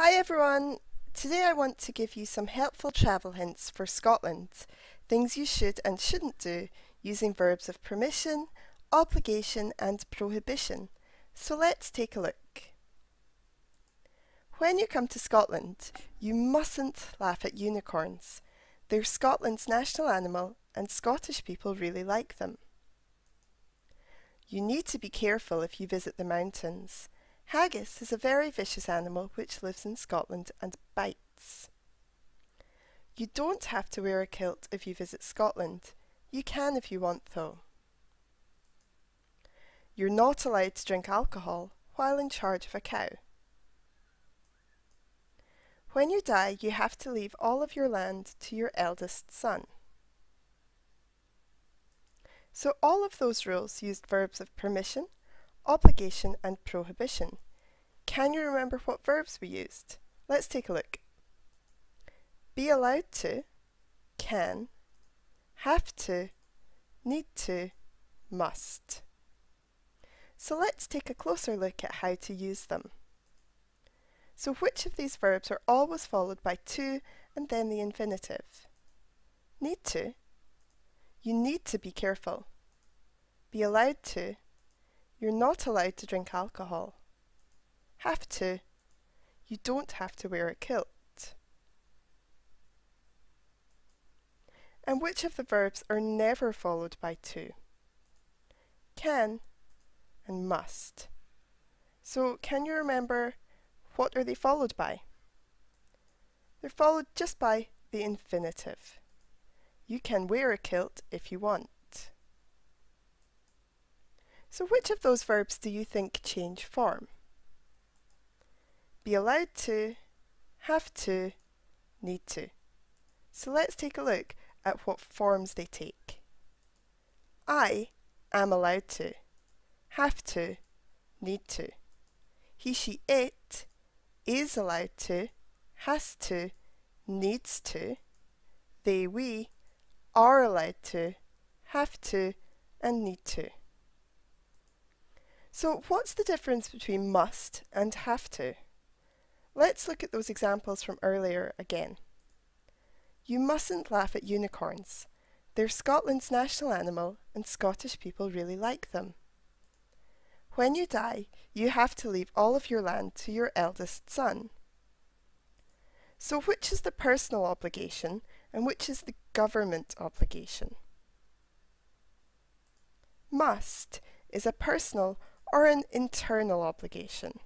Hi everyone! Today I want to give you some helpful travel hints for Scotland, things you should and shouldn't do using verbs of permission, obligation and prohibition. So let's take a look. When you come to Scotland, you mustn't laugh at unicorns. They're Scotland's national animal and Scottish people really like them. You need to be careful if you visit the mountains. Haggis is a very vicious animal which lives in Scotland and bites. You don't have to wear a kilt if you visit Scotland. You can if you want though. You're not allowed to drink alcohol while in charge of a cow. When you die, you have to leave all of your land to your eldest son. So all of those rules used verbs of permission, obligation and prohibition. Can you remember what verbs we used? Let's take a look. Be allowed to, can, have to, need to, must. So let's take a closer look at how to use them. So which of these verbs are always followed by to and then the infinitive? Need to. You need to be careful. Be allowed to. You're not allowed to drink alcohol. Have to. You don't have to wear a kilt. And which of the verbs are never followed by to? Can and must. So can you remember what are they followed by? They're followed just by the infinitive. You can wear a kilt if you want. So which of those verbs do you think change form? Be allowed to, have to, need to. So let's take a look at what forms they take. I am allowed to, have to, need to. He, she, it is allowed to, has to, needs to. They, we are allowed to, have to, and need to. So what's the difference between must and have to? Let's look at those examples from earlier again. You mustn't laugh at unicorns. They're Scotland's national animal and Scottish people really like them. When you die, you have to leave all of your land to your eldest son. So which is the personal obligation and which is the government obligation? Must is a personal or an internal obligation.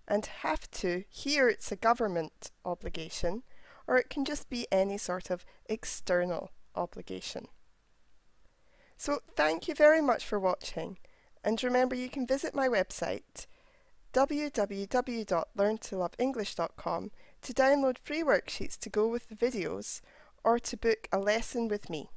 And have to, here it's a government obligation, or it can just be any sort of external obligation. So thank you very much for watching, and remember you can visit my website www.learntoloveenglish.com to download free worksheets to go with the videos or to book a lesson with me.